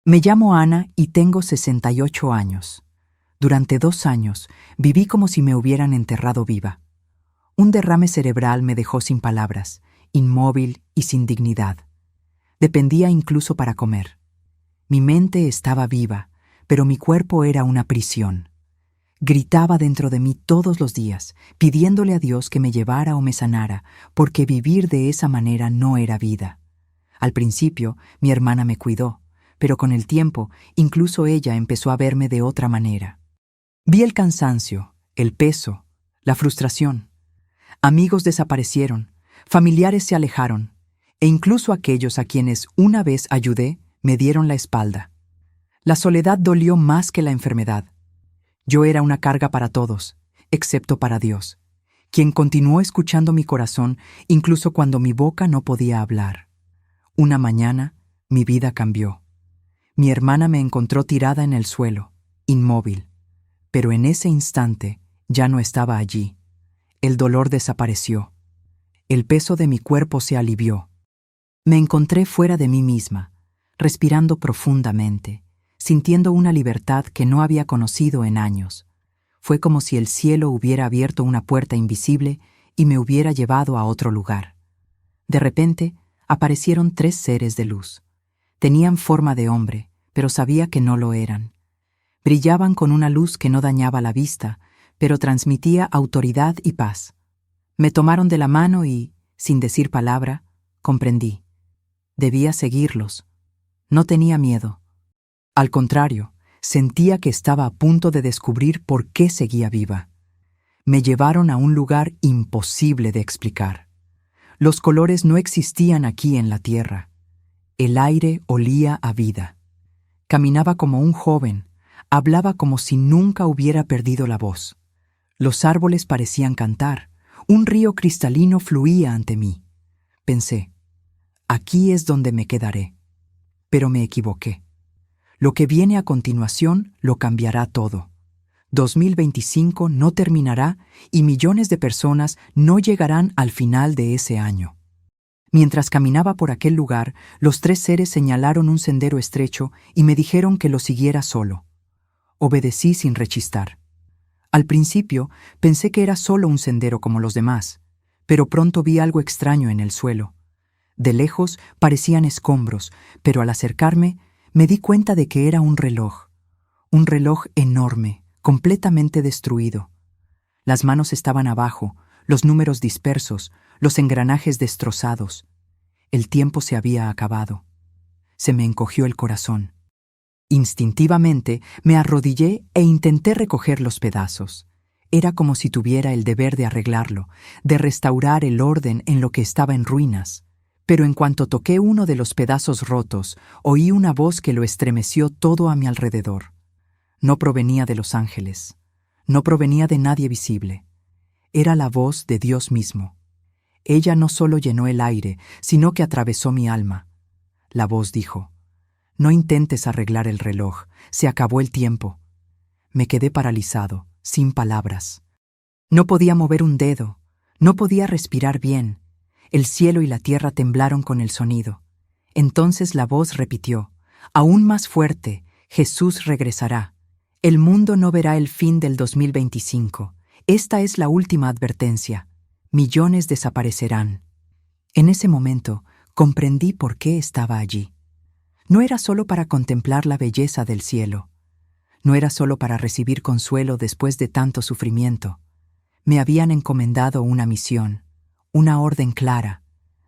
Me llamo Ana y tengo 68 años. Durante 2 años viví como si me hubieran enterrado viva. Un derrame cerebral me dejó sin palabras, inmóvil y sin dignidad. Dependía incluso para comer. Mi mente estaba viva, pero mi cuerpo era una prisión. Gritaba dentro de mí todos los días, pidiéndole a Dios que me llevara o me sanara, porque vivir de esa manera no era vida. Al principio, mi hermana me cuidó, pero con el tiempo, incluso ella empezó a verme de otra manera. Vi el cansancio, el peso, la frustración. Amigos desaparecieron, familiares se alejaron, e incluso aquellos a quienes una vez ayudé me dieron la espalda. La soledad dolió más que la enfermedad. Yo era una carga para todos, excepto para Dios, quien continuó escuchando mi corazón incluso cuando mi boca no podía hablar. Una mañana, mi vida cambió. Mi hermana me encontró tirada en el suelo, inmóvil, pero en ese instante ya no estaba allí. El dolor desapareció. El peso de mi cuerpo se alivió. Me encontré fuera de mí misma, respirando profundamente, sintiendo una libertad que no había conocido en años. Fue como si el cielo hubiera abierto una puerta invisible y me hubiera llevado a otro lugar. De repente, aparecieron 3 seres de luz. Tenían forma de hombre, pero sabía que no lo eran. Brillaban con una luz que no dañaba la vista, pero transmitía autoridad y paz. Me tomaron de la mano y, sin decir palabra, comprendí. Debía seguirlos. No tenía miedo. Al contrario, sentía que estaba a punto de descubrir por qué seguía viva. Me llevaron a un lugar imposible de explicar. Los colores no existían aquí en la tierra. El aire olía a vida. Caminaba como un joven, hablaba como si nunca hubiera perdido la voz. Los árboles parecían cantar, un río cristalino fluía ante mí. Pensé, aquí es donde me quedaré. Pero me equivoqué. Lo que viene a continuación lo cambiará todo. 2025 no terminará y millones de personas no llegarán al final de ese año. Mientras caminaba por aquel lugar, los 3 seres señalaron un sendero estrecho y me dijeron que lo siguiera solo. Obedecí sin rechistar. Al principio pensé que era solo un sendero como los demás, pero pronto vi algo extraño en el suelo. De lejos parecían escombros, pero al acercarme me di cuenta de que era un reloj enorme, completamente destruido. Las manos estaban abajo, los números dispersos, los engranajes destrozados. El tiempo se había acabado. Se me encogió el corazón. Instintivamente me arrodillé e intenté recoger los pedazos. Era como si tuviera el deber de arreglarlo, de restaurar el orden en lo que estaba en ruinas. Pero en cuanto toqué uno de los pedazos rotos, oí una voz que lo estremeció todo a mi alrededor. No provenía de los ángeles, no provenía de nadie visible. Era la voz de Dios mismo. Ella no solo llenó el aire, sino que atravesó mi alma. La voz dijo, «No intentes arreglar el reloj, se acabó el tiempo». Me quedé paralizado, sin palabras. No podía mover un dedo, no podía respirar bien. El cielo y la tierra temblaron con el sonido. Entonces la voz repitió, aún más fuerte, Jesús regresará. El mundo no verá el fin del 2025. Esta es la última advertencia. Millones desaparecerán. En ese momento comprendí por qué estaba allí. No era solo para contemplar la belleza del cielo. No era solo para recibir consuelo después de tanto sufrimiento. Me habían encomendado una misión, una orden clara.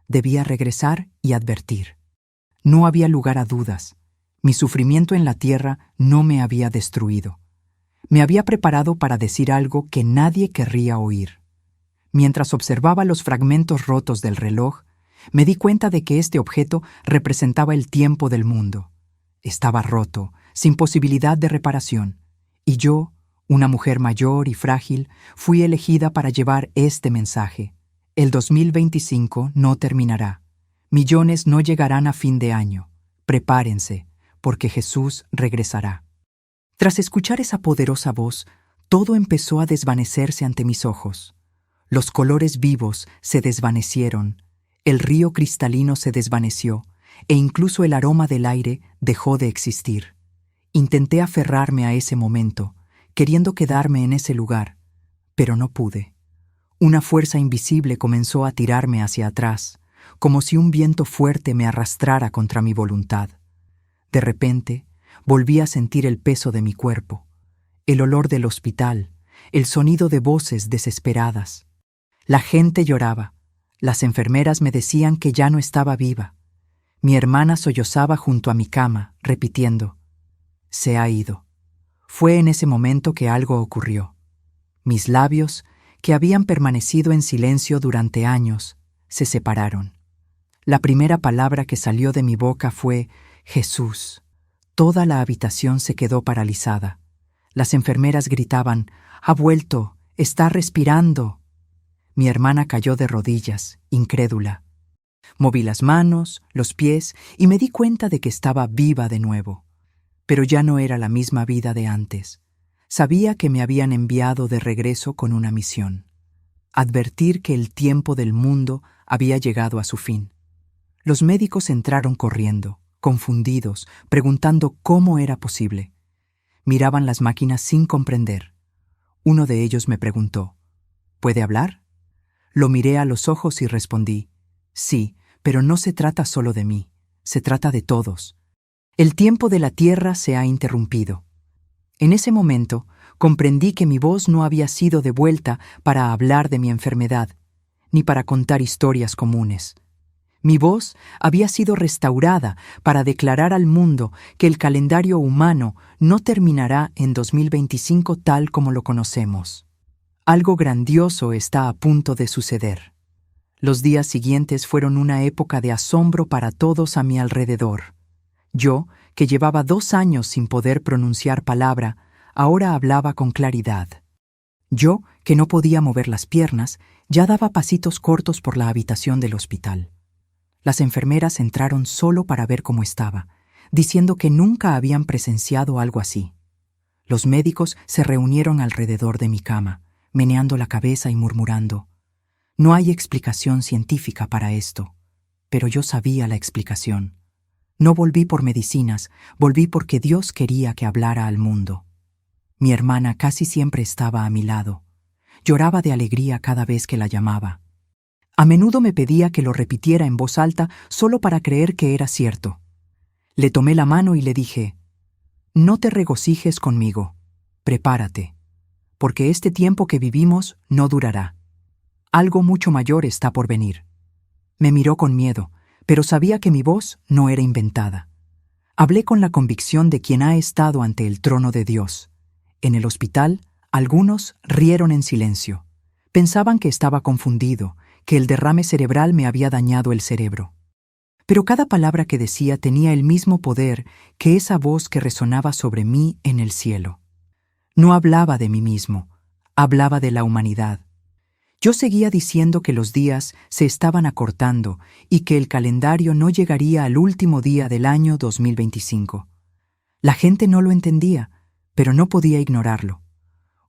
Debía regresar y advertir. No había lugar a dudas. Mi sufrimiento en la tierra no me había destruido. Me había preparado para decir algo que nadie querría oír. Mientras observaba los fragmentos rotos del reloj, me di cuenta de que este objeto representaba el tiempo del mundo. Estaba roto, sin posibilidad de reparación, y yo, una mujer mayor y frágil, fui elegida para llevar este mensaje. El 2025 no terminará. Millones no llegarán a fin de año. Prepárense, porque Jesús regresará. Tras escuchar esa poderosa voz, todo empezó a desvanecerse ante mis ojos. Los colores vivos se desvanecieron, el río cristalino se desvaneció, e incluso el aroma del aire dejó de existir. Intenté aferrarme a ese momento, queriendo quedarme en ese lugar, pero no pude. Una fuerza invisible comenzó a tirarme hacia atrás, como si un viento fuerte me arrastrara contra mi voluntad. De repente, volví a sentir el peso de mi cuerpo, el olor del hospital, el sonido de voces desesperadas. La gente lloraba. Las enfermeras me decían que ya no estaba viva. Mi hermana sollozaba junto a mi cama, repitiendo: «Se ha ido». Fue en ese momento que algo ocurrió. Mis labios, que habían permanecido en silencio durante años, se separaron. La primera palabra que salió de mi boca fue «Jesús». Toda la habitación se quedó paralizada. Las enfermeras gritaban: «Ha vuelto, está respirando». Mi hermana cayó de rodillas, incrédula. Moví las manos, los pies y me di cuenta de que estaba viva de nuevo. Pero ya no era la misma vida de antes. Sabía que me habían enviado de regreso con una misión: advertir que el tiempo del mundo había llegado a su fin. Los médicos entraron corriendo, confundidos, preguntando cómo era posible. Miraban las máquinas sin comprender. Uno de ellos me preguntó: «¿Puede hablar?». Lo miré a los ojos y respondí: «Sí, pero no se trata solo de mí, se trata de todos. El tiempo de la Tierra se ha interrumpido». En ese momento, comprendí que mi voz no había sido devuelta para hablar de mi enfermedad, ni para contar historias comunes. Mi voz había sido restaurada para declarar al mundo que el calendario humano no terminará en 2025 tal como lo conocemos. Algo grandioso está a punto de suceder. Los días siguientes fueron una época de asombro para todos a mi alrededor. Yo, que llevaba 2 años sin poder pronunciar palabra, ahora hablaba con claridad. Yo, que no podía mover las piernas, ya daba pasitos cortos por la habitación del hospital. Las enfermeras entraron solo para ver cómo estaba, diciendo que nunca habían presenciado algo así. Los médicos se reunieron alrededor de mi cama, meneando la cabeza y murmurando: «No hay explicación científica para esto». Pero yo sabía la explicación. No volví por medicinas, volví porque Dios quería que hablara al mundo. Mi hermana casi siempre estaba a mi lado. Lloraba de alegría cada vez que la llamaba. A menudo me pedía que lo repitiera en voz alta solo para creer que era cierto. Le tomé la mano y le dije: «No te regocijes conmigo, prepárate, porque este tiempo que vivimos no durará. Algo mucho mayor está por venir». Me miró con miedo, pero sabía que mi voz no era inventada. Hablé con la convicción de quien ha estado ante el trono de Dios. En el hospital, algunos rieron en silencio. Pensaban que estaba confundido, que el derrame cerebral me había dañado el cerebro. Pero cada palabra que decía tenía el mismo poder que esa voz que resonaba sobre mí en el cielo. No hablaba de mí mismo, hablaba de la humanidad. Yo seguía diciendo que los días se estaban acortando y que el calendario no llegaría al último día del año 2025. La gente no lo entendía, pero no podía ignorarlo.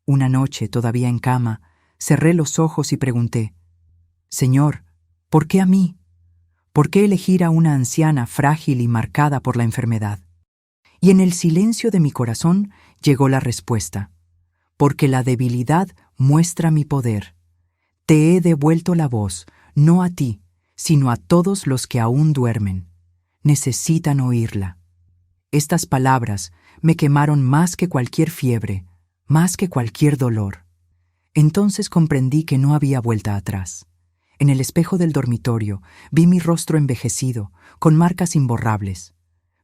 Una noche, todavía en cama, cerré los ojos y pregunté: «Señor, ¿por qué a mí? ¿Por qué elegir a una anciana frágil y marcada por la enfermedad?». Y en el silencio de mi corazón llegó la respuesta: «Porque la debilidad muestra mi poder. Te he devuelto la voz, no a ti, sino a todos los que aún duermen. Necesitan oírla». Estas palabras me quemaron más que cualquier fiebre, más que cualquier dolor. Entonces comprendí que no había vuelta atrás. En el espejo del dormitorio vi mi rostro envejecido, con marcas imborrables.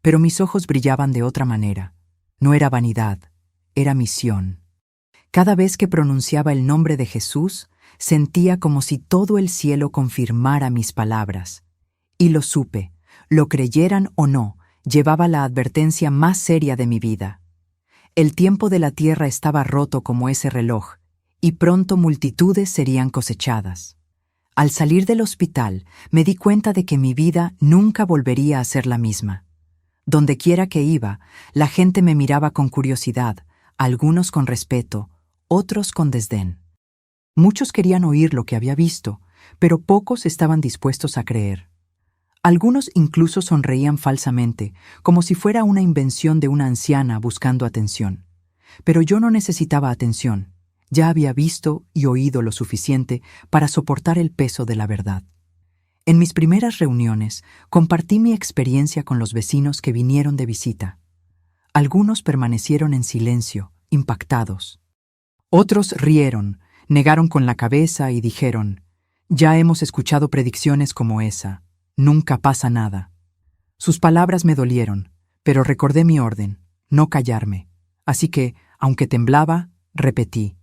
Pero mis ojos brillaban de otra manera. No era vanidad, era misión. Cada vez que pronunciaba el nombre de Jesús, sentía como si todo el cielo confirmara mis palabras. Y lo supe, lo creyeran o no, llevaba la advertencia más seria de mi vida. El tiempo de la tierra estaba roto como ese reloj, y pronto multitudes serían cosechadas. Al salir del hospital, me di cuenta de que mi vida nunca volvería a ser la misma. Dondequiera que iba, la gente me miraba con curiosidad, algunos con respeto, otros con desdén. Muchos querían oír lo que había visto, pero pocos estaban dispuestos a creer. Algunos incluso sonreían falsamente, como si fuera una invención de una anciana buscando atención. Pero yo no necesitaba atención. Ya había visto y oído lo suficiente para soportar el peso de la verdad. En mis primeras reuniones, compartí mi experiencia con los vecinos que vinieron de visita. Algunos permanecieron en silencio, impactados. Otros rieron, negaron con la cabeza y dijeron: «Ya hemos escuchado predicciones como esa. Nunca pasa nada». Sus palabras me dolieron, pero recordé mi orden: no callarme. Así que, aunque temblaba, repetí: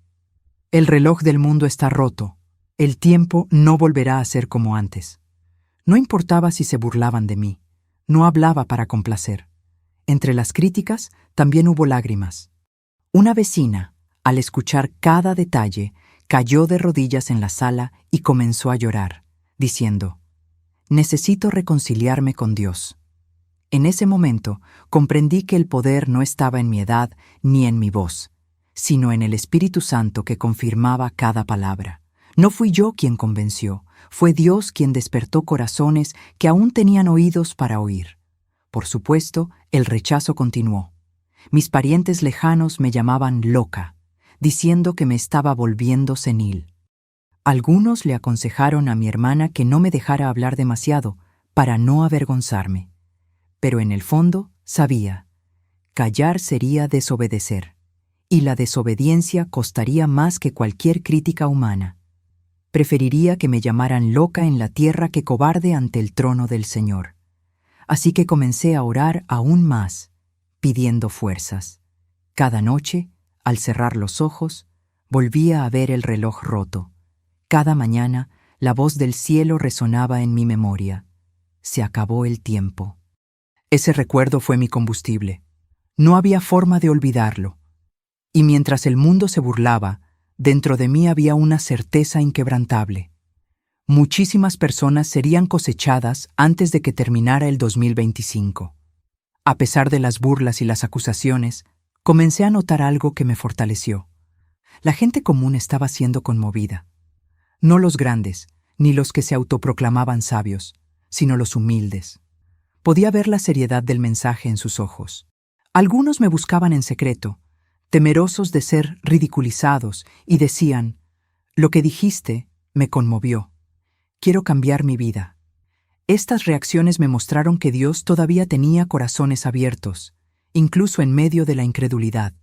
«El reloj del mundo está roto. El tiempo no volverá a ser como antes». No importaba si se burlaban de mí. No hablaba para complacer. Entre las críticas también hubo lágrimas. Una vecina, al escuchar cada detalle, cayó de rodillas en la sala y comenzó a llorar, diciendo: «Necesito reconciliarme con Dios». En ese momento comprendí que el poder no estaba en mi edad ni en mi voz, sino en el Espíritu Santo que confirmaba cada palabra. No fui yo quien convenció, fue Dios quien despertó corazones que aún tenían oídos para oír. Por supuesto, el rechazo continuó. Mis parientes lejanos me llamaban loca, diciendo que me estaba volviendo senil. Algunos le aconsejaron a mi hermana que no me dejara hablar demasiado para no avergonzarme. Pero en el fondo sabía, callar sería desobedecer, y la desobediencia costaría más que cualquier crítica humana. Preferiría que me llamaran loca en la tierra que cobarde ante el trono del Señor. Así que comencé a orar aún más, pidiendo fuerzas. Cada noche, al cerrar los ojos, volvía a ver el reloj roto. Cada mañana, la voz del cielo resonaba en mi memoria: «Se acabó el tiempo». Ese recuerdo fue mi combustible. No había forma de olvidarlo. Y mientras el mundo se burlaba, dentro de mí había una certeza inquebrantable. Muchísimas personas serían cosechadas antes de que terminara el 2025. A pesar de las burlas y las acusaciones, comencé a notar algo que me fortaleció. La gente común estaba siendo conmovida. No los grandes, ni los que se autoproclamaban sabios, sino los humildes. Podía ver la seriedad del mensaje en sus ojos. Algunos me buscaban en secreto, temerosos de ser ridiculizados, y decían: «Lo que dijiste me conmovió. Quiero cambiar mi vida». Estas reacciones me mostraron que Dios todavía tenía corazones abiertos, incluso en medio de la incredulidad.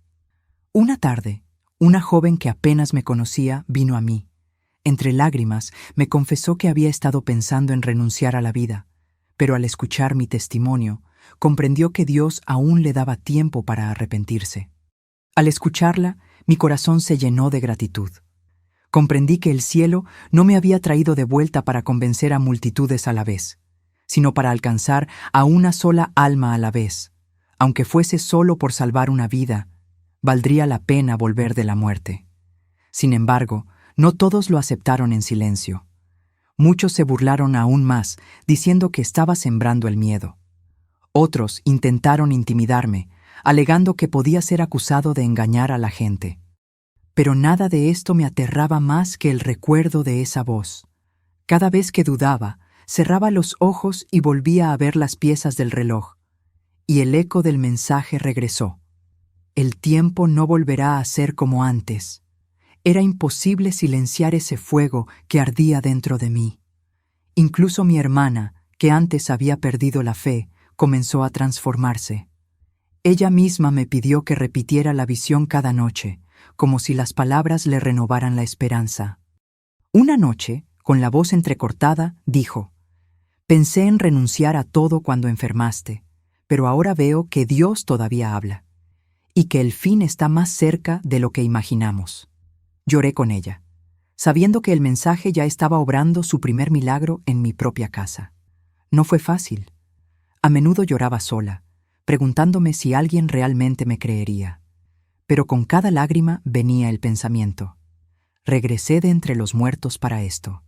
Una tarde, una joven que apenas me conocía vino a mí. Entre lágrimas, me confesó que había estado pensando en renunciar a la vida, pero al escuchar mi testimonio, comprendió que Dios aún le daba tiempo para arrepentirse. Al escucharla, mi corazón se llenó de gratitud. Comprendí que el cielo no me había traído de vuelta para convencer a multitudes a la vez, sino para alcanzar a una sola alma a la vez. Aunque fuese solo por salvar una vida, valdría la pena volver de la muerte. Sin embargo, no todos lo aceptaron en silencio. Muchos se burlaron aún más, diciendo que estaba sembrando el miedo. Otros intentaron intimidarme, alegando que podía ser acusado de engañar a la gente. Pero nada de esto me aterraba más que el recuerdo de esa voz. Cada vez que dudaba, cerraba los ojos y volvía a ver las piezas del reloj. Y el eco del mensaje regresó: «El tiempo no volverá a ser como antes». Era imposible silenciar ese fuego que ardía dentro de mí. Incluso mi hermana, que antes había perdido la fe, comenzó a transformarse. Ella misma me pidió que repitiera la visión cada noche, como si las palabras le renovaran la esperanza. Una noche, con la voz entrecortada, dijo: «Pensé en renunciar a todo cuando enfermaste, pero ahora veo que Dios todavía habla, y que el fin está más cerca de lo que imaginamos». Lloré con ella, sabiendo que el mensaje ya estaba obrando su primer milagro en mi propia casa. No fue fácil. A menudo lloraba sola, preguntándome si alguien realmente me creería. Pero con cada lágrima venía el pensamiento: regresé de entre los muertos para esto.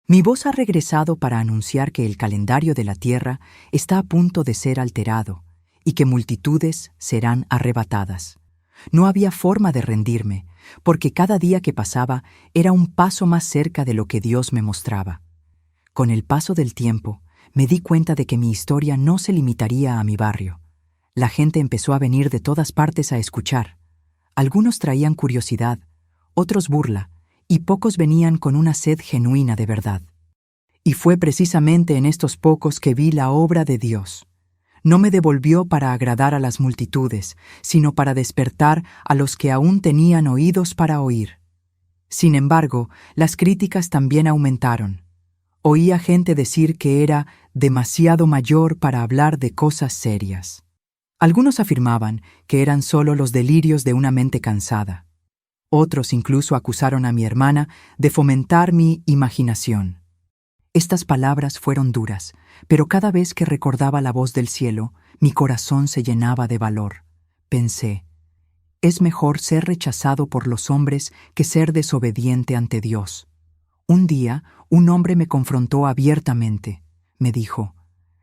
Mi voz ha regresado para anunciar que el calendario de la tierra está a punto de ser alterado y que multitudes serán arrebatadas. No había forma de rendirme, porque cada día que pasaba era un paso más cerca de lo que Dios me mostraba. Con el paso del tiempo, me di cuenta de que mi historia no se limitaría a mi barrio. La gente empezó a venir de todas partes a escuchar. Algunos traían curiosidad, otros burla, y pocos venían con una sed genuina de verdad. Y fue precisamente en estos pocos que vi la obra de Dios. No me devolvió para agradar a las multitudes, sino para despertar a los que aún tenían oídos para oír. Sin embargo, las críticas también aumentaron. Oía gente decir que era demasiado mayor para hablar de cosas serias. Algunos afirmaban que eran solo los delirios de una mente cansada. Otros incluso acusaron a mi hermana de fomentar mi imaginación. Estas palabras fueron duras, pero cada vez que recordaba la voz del cielo, mi corazón se llenaba de valor. Pensé, es mejor ser rechazado por los hombres que ser desobediente ante Dios. Un día, un hombre me confrontó abiertamente. Me dijo,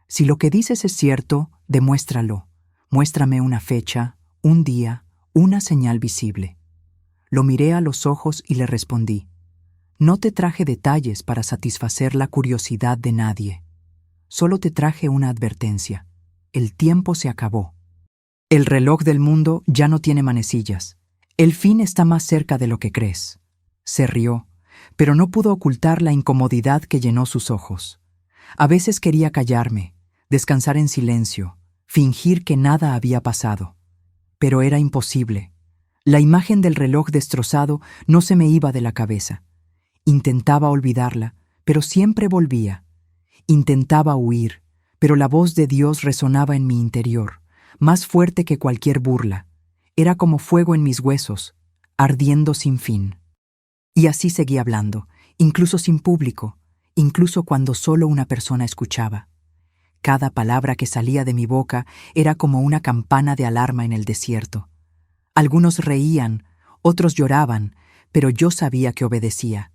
si lo que dices es cierto, demuéstralo. Muéstrame una fecha, un día, una señal visible. Lo miré a los ojos y le respondí, no te traje detalles para satisfacer la curiosidad de nadie. Solo te traje una advertencia. El tiempo se acabó. El reloj del mundo ya no tiene manecillas. El fin está más cerca de lo que crees. Se rió, pero no pudo ocultar la incomodidad que llenó sus ojos. A veces quería callarme, descansar en silencio, fingir que nada había pasado. Pero era imposible. La imagen del reloj destrozado no se me iba de la cabeza. Intentaba olvidarla, pero siempre volvía. Intentaba huir, pero la voz de Dios resonaba en mi interior, más fuerte que cualquier burla. Era como fuego en mis huesos, ardiendo sin fin. Y así seguí hablando, incluso sin público, incluso cuando solo una persona escuchaba. Cada palabra que salía de mi boca era como una campana de alarma en el desierto. Algunos reían, otros lloraban, pero yo sabía que obedecía.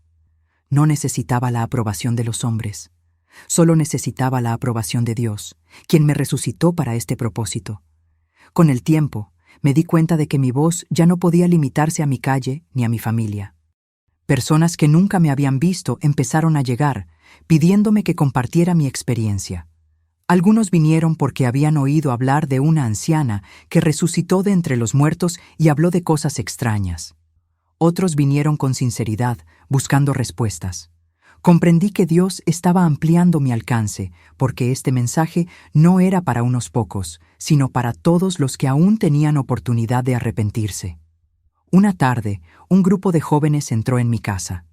No necesitaba la aprobación de los hombres. Solo necesitaba la aprobación de Dios, quien me resucitó para este propósito. Con el tiempo, me di cuenta de que mi voz ya no podía limitarse a mi calle ni a mi familia. Personas que nunca me habían visto empezaron a llegar, pidiéndome que compartiera mi experiencia. Algunos vinieron porque habían oído hablar de una anciana que resucitó de entre los muertos y habló de cosas extrañas. Otros vinieron con sinceridad, buscando respuestas. Comprendí que Dios estaba ampliando mi alcance, porque este mensaje no era para unos pocos, sino para todos los que aún tenían oportunidad de arrepentirse. Una tarde, un grupo de jóvenes entró en mi casa.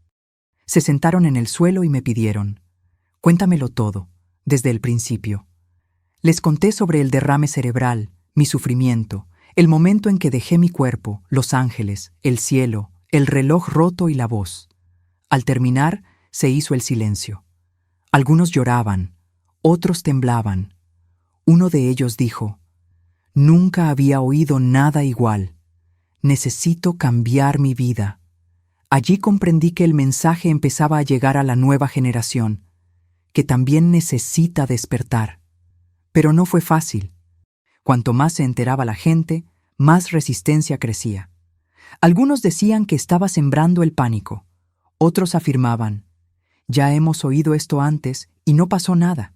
Se sentaron en el suelo y me pidieron, cuéntamelo todo, desde el principio. Les conté sobre el derrame cerebral, mi sufrimiento, el momento en que dejé mi cuerpo, los ángeles, el cielo, el reloj roto y la voz. Al terminar, se hizo el silencio. Algunos lloraban, otros temblaban. Uno de ellos dijo, nunca había oído nada igual. Necesito cambiar mi vida. Allí comprendí que el mensaje empezaba a llegar a la nueva generación, que también necesita despertar. Pero no fue fácil. Cuanto más se enteraba la gente, más resistencia crecía. Algunos decían que estaba sembrando el pánico. Otros afirmaban, ya hemos oído esto antes y no pasó nada.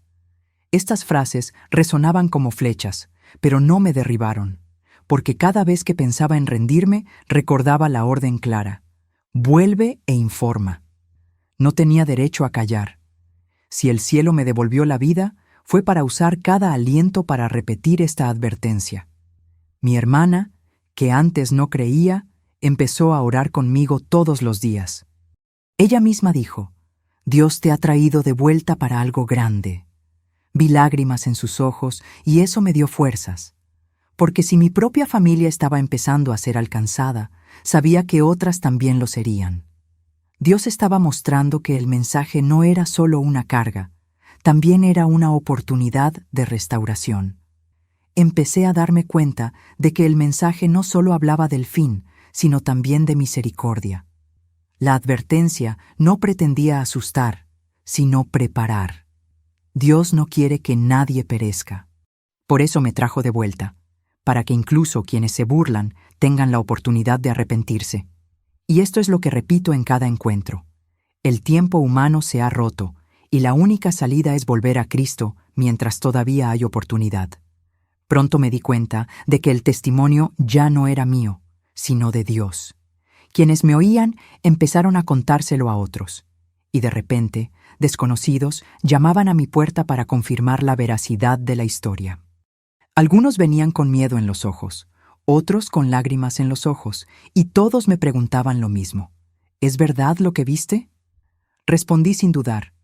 Estas frases resonaban como flechas, pero no me derribaron, porque cada vez que pensaba en rendirme, recordaba la orden clara. Vuelve e informa. No tenía derecho a callar. Si el cielo me devolvió la vida, fue para usar cada aliento para repetir esta advertencia. Mi hermana, que antes no creía, empezó a orar conmigo todos los días. Ella misma dijo, Dios te ha traído de vuelta para algo grande. Vi lágrimas en sus ojos y eso me dio fuerzas. Porque si mi propia familia estaba empezando a ser alcanzada, sabía que otras también lo serían. Dios estaba mostrando que el mensaje no era solo una carga, también era una oportunidad de restauración. Empecé a darme cuenta de que el mensaje no solo hablaba del fin, sino también de misericordia. La advertencia no pretendía asustar, sino preparar. Dios no quiere que nadie perezca. Por eso me trajo de vuelta, para que incluso quienes se burlan tengan la oportunidad de arrepentirse. Y esto es lo que repito en cada encuentro. El tiempo humano se ha roto, y la única salida es volver a Cristo mientras todavía hay oportunidad. Pronto me di cuenta de que el testimonio ya no era mío, sino de Dios. Quienes me oían empezaron a contárselo a otros, y de repente, desconocidos llamaban a mi puerta para confirmar la veracidad de la historia. Algunos venían con miedo en los ojos, otros con lágrimas en los ojos, y todos me preguntaban lo mismo. ¿Es verdad lo que viste? Respondí sin dudar.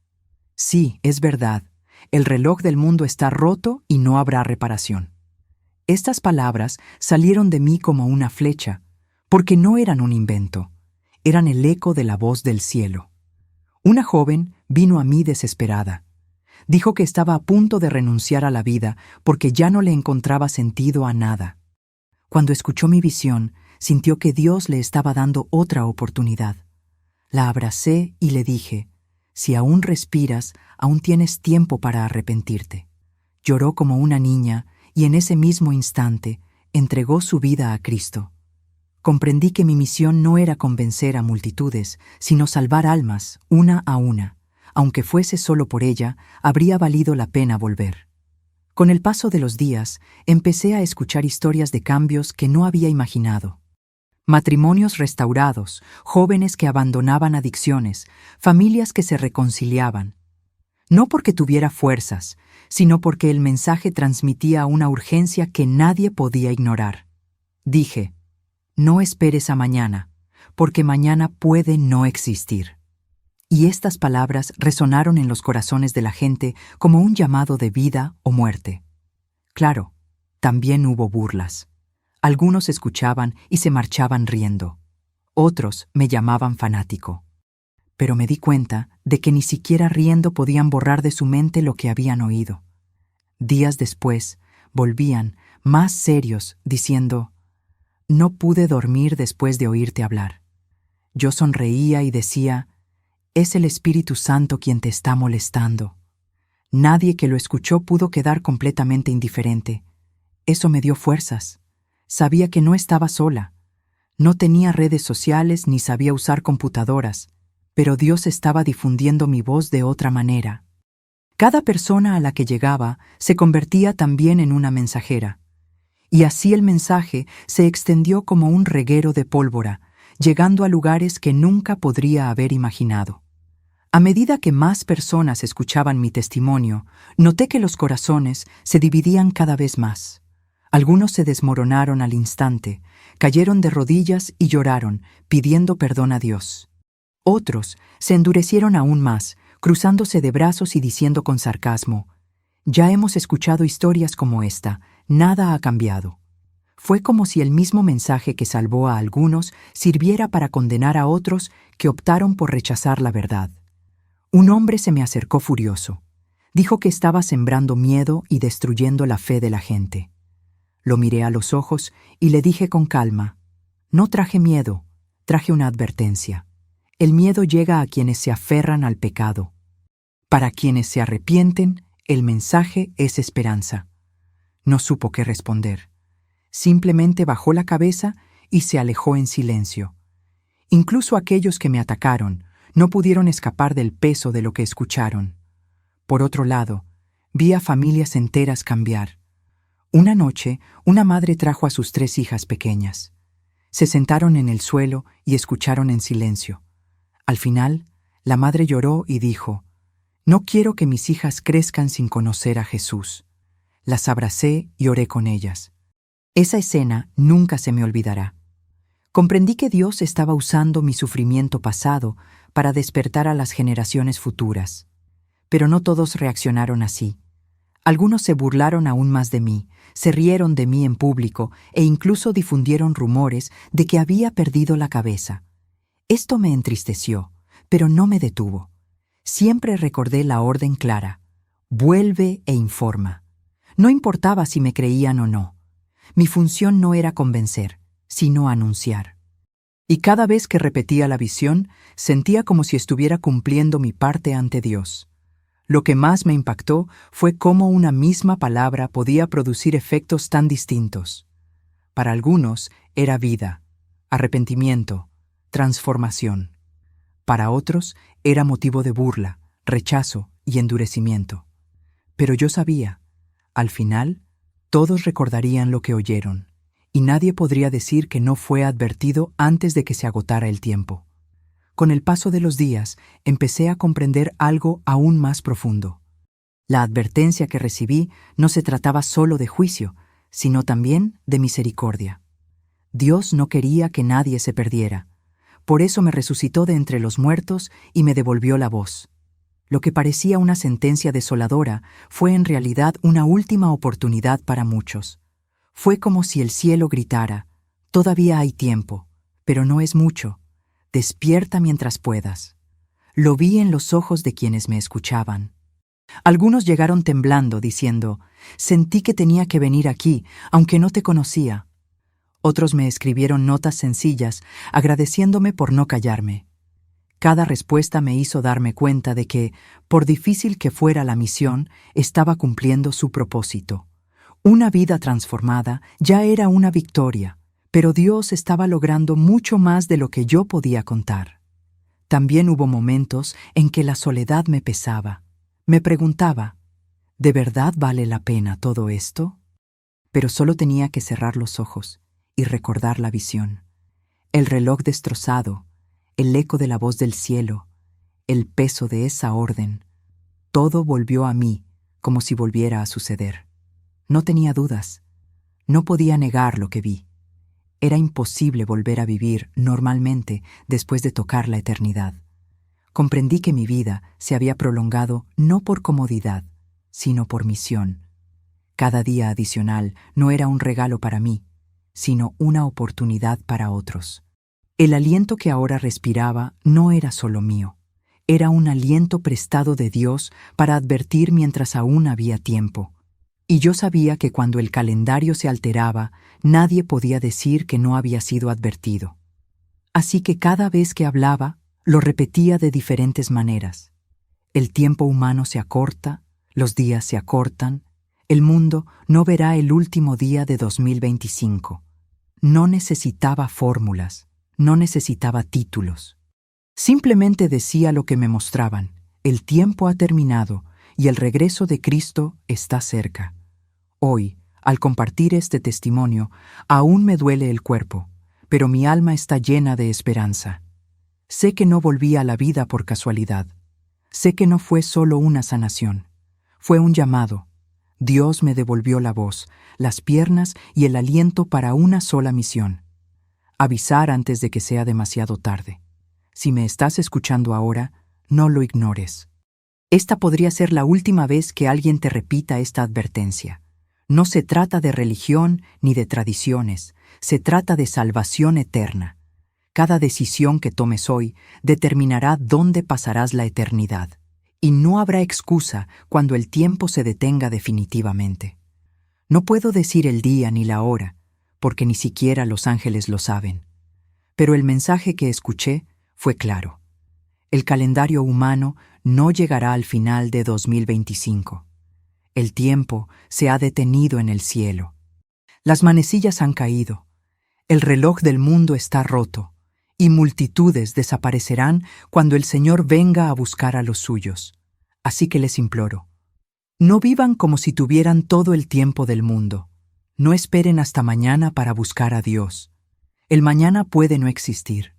Sí, es verdad. El reloj del mundo está roto y no habrá reparación. Estas palabras salieron de mí como una flecha, porque no eran un invento, eran el eco de la voz del cielo. Una joven vino a mí desesperada. Dijo que estaba a punto de renunciar a la vida porque ya no le encontraba sentido a nada. Cuando escuchó mi visión, sintió que Dios le estaba dando otra oportunidad. La abracé y le dije, si aún respiras, aún tienes tiempo para arrepentirte. Lloró como una niña y en ese mismo instante entregó su vida a Cristo. Comprendí que mi misión no era convencer a multitudes, sino salvar almas, una a una. Aunque fuese solo por ella, habría valido la pena volver. Con el paso de los días, empecé a escuchar historias de cambios que no había imaginado. Matrimonios restaurados, jóvenes que abandonaban adicciones, familias que se reconciliaban. No porque tuviera fuerzas, sino porque el mensaje transmitía una urgencia que nadie podía ignorar. Dije, no esperes a mañana, porque mañana puede no existir. Y estas palabras resonaron en los corazones de la gente como un llamado de vida o muerte. Claro, también hubo burlas. Algunos escuchaban y se marchaban riendo. Otros me llamaban fanático. Pero me di cuenta de que ni siquiera riendo podían borrar de su mente lo que habían oído. Días después, volvían, más serios, diciendo, no pude dormir después de oírte hablar. Yo sonreía y decía, es el Espíritu Santo quien te está molestando. Nadie que lo escuchó pudo quedar completamente indiferente. Eso me dio fuerzas. Sabía que no estaba sola. No tenía redes sociales ni sabía usar computadoras, pero Dios estaba difundiendo mi voz de otra manera. Cada persona a la que llegaba se convertía también en una mensajera. Y así el mensaje se extendió como un reguero de pólvora, llegando a lugares que nunca podría haber imaginado. A medida que más personas escuchaban mi testimonio, noté que los corazones se dividían cada vez más. Algunos se desmoronaron al instante, cayeron de rodillas y lloraron, pidiendo perdón a Dios. Otros se endurecieron aún más, cruzándose de brazos y diciendo con sarcasmo, «Ya hemos escuchado historias como esta, nada ha cambiado». Fue como si el mismo mensaje que salvó a algunos sirviera para condenar a otros que optaron por rechazar la verdad. Un hombre se me acercó furioso. Dijo que estaba sembrando miedo y destruyendo la fe de la gente. Lo miré a los ojos y le dije con calma, no traje miedo, traje una advertencia. El miedo llega a quienes se aferran al pecado. Para quienes se arrepienten, el mensaje es esperanza. No supo qué responder. Simplemente bajó la cabeza y se alejó en silencio. Incluso aquellos que me atacaron no pudieron escapar del peso de lo que escucharon. Por otro lado, vi a familias enteras cambiar. Una noche, una madre trajo a sus 3 hijas pequeñas. Se sentaron en el suelo y escucharon en silencio. Al final, la madre lloró y dijo, «No quiero que mis hijas crezcan sin conocer a Jesús». Las abracé y oré con ellas. Esa escena nunca se me olvidará. Comprendí que Dios estaba usando mi sufrimiento pasado para despertar a las generaciones futuras. Pero no todos reaccionaron así. Algunos se burlaron aún más de mí, se rieron de mí en público e incluso difundieron rumores de que había perdido la cabeza. Esto me entristeció, pero no me detuvo. Siempre recordé la orden clara: vuelve e informa. No importaba si me creían o no. Mi función no era convencer, sino anunciar. Y cada vez que repetía la visión, sentía como si estuviera cumpliendo mi parte ante Dios. Lo que más me impactó fue cómo una misma palabra podía producir efectos tan distintos. Para algunos era vida, arrepentimiento, transformación. Para otros era motivo de burla, rechazo y endurecimiento. Pero yo sabía, al final, todos recordarían lo que oyeron, y nadie podría decir que no fue advertido antes de que se agotara el tiempo. Con el paso de los días, empecé a comprender algo aún más profundo. La advertencia que recibí no se trataba solo de juicio, sino también de misericordia. Dios no quería que nadie se perdiera. Por eso me resucitó de entre los muertos y me devolvió la voz. Lo que parecía una sentencia desoladora fue en realidad una última oportunidad para muchos. Fue como si el cielo gritara: «Todavía hay tiempo, pero no es mucho. Despierta mientras puedas». Lo vi en los ojos de quienes me escuchaban. Algunos llegaron temblando, diciendo: «Sentí que tenía que venir aquí, aunque no te conocía». Otros me escribieron notas sencillas, agradeciéndome por no callarme. Cada respuesta me hizo darme cuenta de que, por difícil que fuera la misión, estaba cumpliendo su propósito. Una vida transformada ya era una victoria, pero Dios estaba logrando mucho más de lo que yo podía contar. También hubo momentos en que la soledad me pesaba. Me preguntaba: ¿de verdad vale la pena todo esto? Pero solo tenía que cerrar los ojos y recordar la visión. El reloj destrozado, el eco de la voz del cielo, el peso de esa orden. Todo volvió a mí como si volviera a suceder. No tenía dudas. No podía negar lo que vi. Era imposible volver a vivir normalmente después de tocar la eternidad. Comprendí que mi vida se había prolongado no por comodidad, sino por misión. Cada día adicional no era un regalo para mí, sino una oportunidad para otros. El aliento que ahora respiraba no era solo mío. Era un aliento prestado de Dios para advertir mientras aún había tiempo. Y yo sabía que cuando el calendario se alteraba, nadie podía decir que no había sido advertido. Así que cada vez que hablaba, lo repetía de diferentes maneras. El tiempo humano se acorta, los días se acortan, el mundo no verá el último día de 2025. No necesitaba fórmulas, no necesitaba títulos. Simplemente decía lo que me mostraban: el tiempo ha terminado y el regreso de Cristo está cerca. Hoy, al compartir este testimonio, aún me duele el cuerpo, pero mi alma está llena de esperanza. Sé que no volví a la vida por casualidad. Sé que no fue solo una sanación. Fue un llamado. Dios me devolvió la voz, las piernas y el aliento para una sola misión: avisar antes de que sea demasiado tarde. Si me estás escuchando ahora, no lo ignores. Esta podría ser la última vez que alguien te repita esta advertencia. No se trata de religión ni de tradiciones, se trata de salvación eterna. Cada decisión que tomes hoy determinará dónde pasarás la eternidad, y no habrá excusa cuando el tiempo se detenga definitivamente. No puedo decir el día ni la hora, porque ni siquiera los ángeles lo saben. Pero el mensaje que escuché fue claro. El calendario humano no llegará al final de 2025. El tiempo se ha detenido en el cielo. Las manecillas han caído. El reloj del mundo está roto, y multitudes desaparecerán cuando el Señor venga a buscar a los suyos. Así que les imploro: no vivan como si tuvieran todo el tiempo del mundo. No esperen hasta mañana para buscar a Dios. El mañana puede no existir.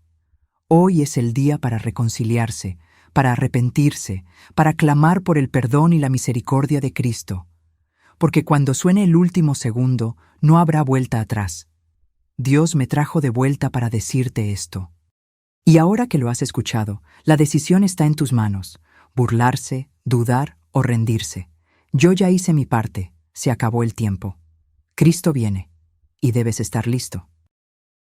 Hoy es el día para reconciliarse, para arrepentirse, para clamar por el perdón y la misericordia de Cristo. Porque cuando suene el último segundo, no habrá vuelta atrás. Dios me trajo de vuelta para decirte esto. Y ahora que lo has escuchado, la decisión está en tus manos: burlarse, dudar o rendirse. Yo ya hice mi parte, se acabó el tiempo. Cristo viene, y debes estar listo.